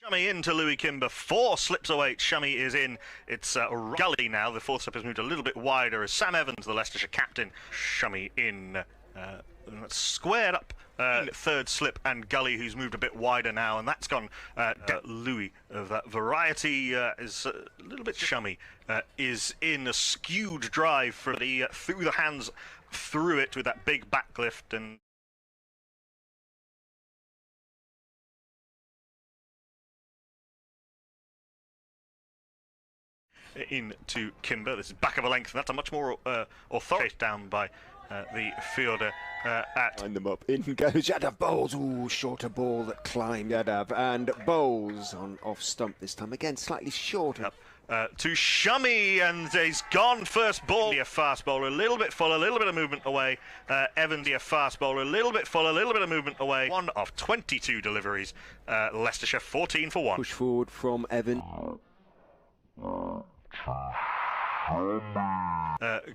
Shami into Louis Kimber, 4 slips away, Shami is in, it's Gully now, the 4th slip has moved a little bit wider as Sam Evans, the Leicestershire captain, Shami in, squared up, 3rd slip, and Gully who's moved a bit wider now, and that's gone, Louis of that variety is a little bit Shami, is in a skewed drive for the, through the hands, through it with that big backlift, and into Kimber. This is back of a length, and that's a much more authoritative down by the fielder at... Line them up. In goes Yadav Bowles. Ooh, shorter ball that climbed Yadav. And Bowles on off stump this time. Again, slightly shorter. To Shami, and he's gone first ball. A fast bowler, a little bit full, a little bit of movement away. Evans, a fast bowler, a little bit full, a little bit of movement away. 1 of 22 deliveries. Leicestershire 14 for 1. Push forward from Evan.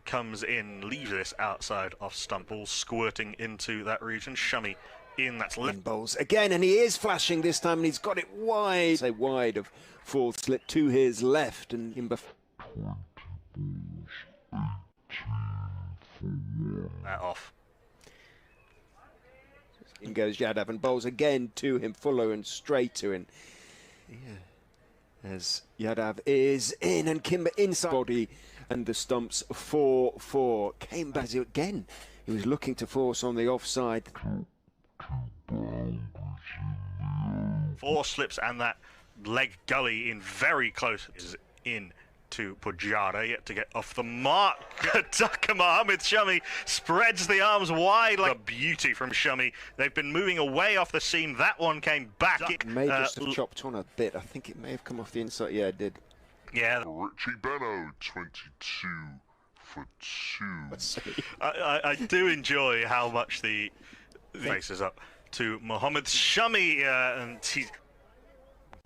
Comes in, leaves this outside off stump, ball squirting into that region. Shami in, that's left. Bowles again, and he is flashing this time, and he's got it wide. Say wide of 4th slip to his left, and Kimber. Off. In goes Yadav, and Bowles again to him, fuller and straight to him. Yeah. As Yadav is in, and Kimber inside body, and the stumps 4-4. Came back again. He was looking to force on the offside. 4 slips, and that leg Gully in very close is in to Pujara, yet to get off the mark. Tucker Mohammed Shami spreads the arms wide like a beauty from Shami. They've been moving away off the seam. That one came back. It may just have chopped on a bit. I think it may have come off the inside. Yeah, it did. Yeah. Richie Benno, 22 for 2. I do enjoy how much the faces up to Mohammed Shami, and he's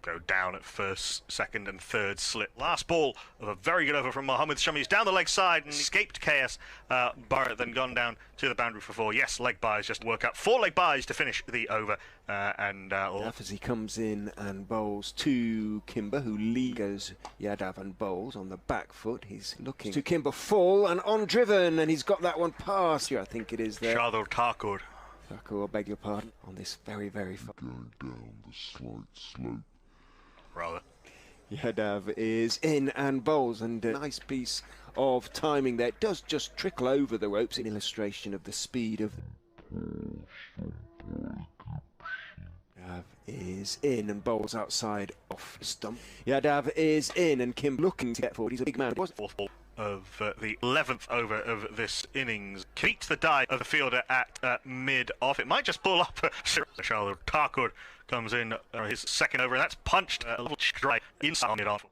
go down at 1st, 2nd and 3rd slip. Last ball of a very good over from Mohammed Shami. He's down the leg side and escaped chaos. Barrett then gone down to the boundary for 4. Yes, leg buys just work out. 4 leg buys to finish the over. As he comes in and bowls to Kimber, who goes Yadav and Bowles on the back foot. He's looking to Kimber, full and on driven, and he's got that one past you. I think it is there. Shador Thakur. Thakur, I beg your pardon, on this very, very far. Going down the slight slope. Rather. Yadav is in and bowls, and a nice piece of timing there. It does just trickle over the ropes, an illustration of the speed of... Yadav is in and bowls outside off stump. Yadav is in, and Kim looking to get forward. He's a big man. 4th ball of the 11th over of this innings. Beats the dive of the fielder at mid-off. It might just pull up. Shador Thakur comes in his 2nd over, and that's punched a little straight inside it off.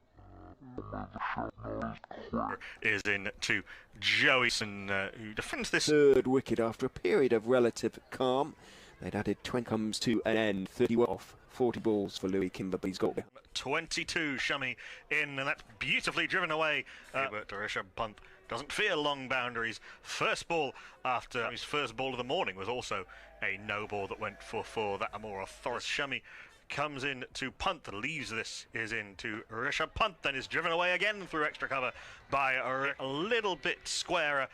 Is in to Joeyson, who defends this 3rd wicket after a period of relative calm. They'd added 20, comes to an end, 30 off, 40 balls for Louis Kimber, but he's got 22 Shami in, and that's beautifully driven away. But Rishab Pant doesn't fear long boundaries. First ball after his first ball of the morning was also a no ball that went for 4. That a more authoritative Shami comes in to Punt, leaves this, is in to Rishab Pant, then is driven away again through extra cover by a little bit squarer,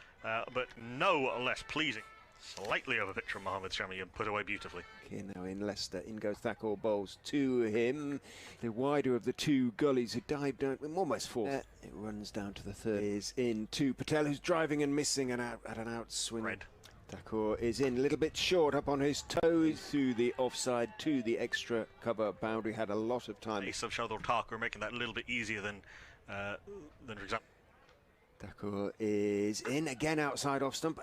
but no less pleasing. Slightly over pitch from Mohammed Shami and put away beautifully. Here now in Leicester, in goes Thakur, Bowles to him. The wider of the 2 gullies who dived down, almost 4th. It runs down to the 3rd. Is in to Patel, who's driving and missing and out at an outswing. Red. Thakur is in a little bit short, up on his toes through the offside to the extra cover boundary. Had a lot of time. Ace of Shador Thakur making that a little bit easier than for example. Thakur is in again outside off stump.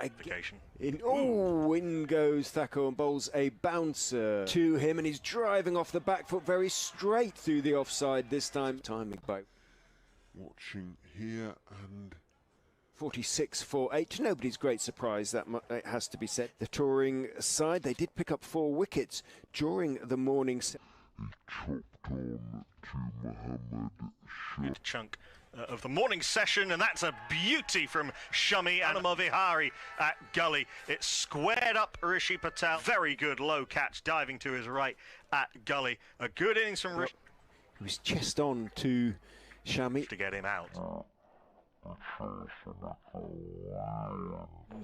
In goes Thakur and bowls a bouncer to him, and he's driving off the back foot very straight through the offside this time. Timing by Watching here, and 46 for 8. To nobody's great surprise, that it has to be said. The touring side, they did pick up 4 wickets during the morning. he chopped on to Mohammed Chunk of the morning session, and that's a beauty from Shami Anima Vihari at Gully. It squared up Rishi Patel. Very good low catch, diving to his right at Gully. A good innings from Rishi. He was chest on to Shami. To get him out.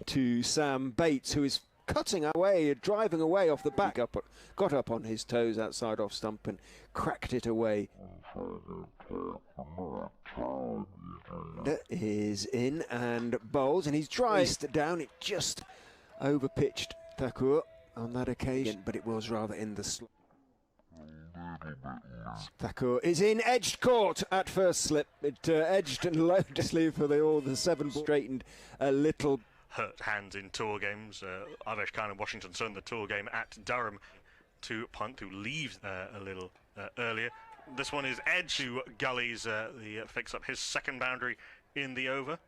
To Sam Bates, who is cutting away, driving away off the back. Got up on his toes outside off stump and cracked it away. That is in and bowls, and he's driced down. It just overpitched Thakur on that occasion, but it was rather in the slot. Thakur is in, edged court at first slip. It edged and low for all the 7 straightened a little. Hurt hands in tour games. Avesh Khan and Washington Sun, the tour game at Durham, to Pant, who leaves a little earlier. This one is edge to Gullies, the fix up his second boundary in the over.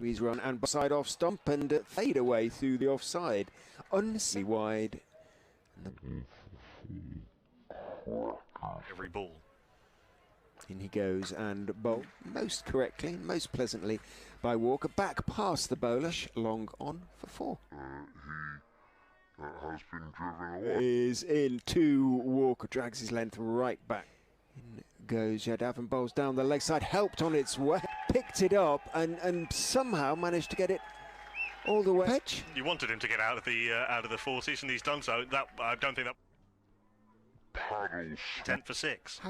He's run and side off stump and fade away through the offside. Unseen wide. Every ball. In he goes and bowled most correctly, most pleasantly by Walker. Back past the bowler, long on for 4. He has been driven away. Is in to Walker, drags his length right back. In goes Yadav and bowls down the leg side, helped on its way, picked it up and somehow managed to get it all the way. Pitch. You wanted him to get out of the 40s, and he's done so. That I don't think that. Paddles. 10 for 6.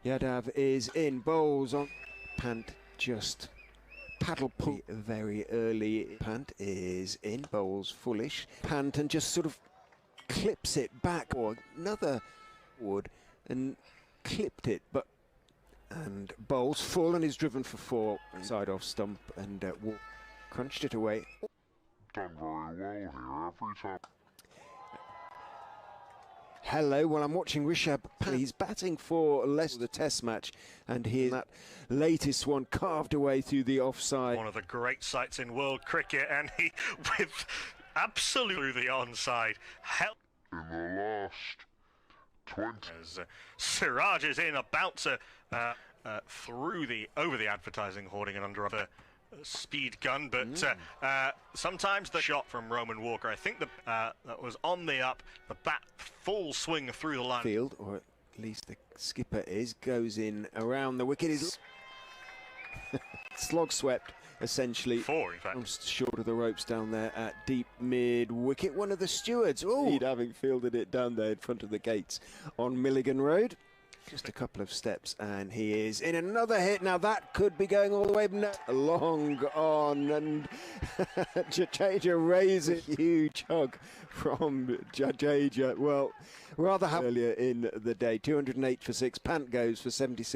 Yadav is in, bowls on. Pant just paddle pull very early. Pant is in, bowls foolish. Pant and just sort of clips it back, or another wood, and clipped it, and bowls full and is driven for 4. Side off stump and crunched it away. Done very well here every time. Hello, well, I'm watching Rishab. He's batting for Leicester, the test match, and here's that latest one carved away through the offside. One of the great sights in world cricket, and he, with absolutely the onside, help. In the last 20. As Siraj is in, about to over the advertising hoarding and under a speed gun, but sometimes the shot from Roman Walker, I think that was on the up, the bat full swing through the line. Field, or at least the skipper goes in around the wicket, is slog swept essentially. 4 in fact. Almost short of the ropes down there at deep mid wicket. One of the stewards, having fielded it down there in front of the gates on Milligan Road. Just a couple of steps and he is in another hit. Now that could be going all the way long on, and Jadeja raises a huge hug from Jadeja. Well, rather earlier in the day. 208 for 6. Pant goes for 76.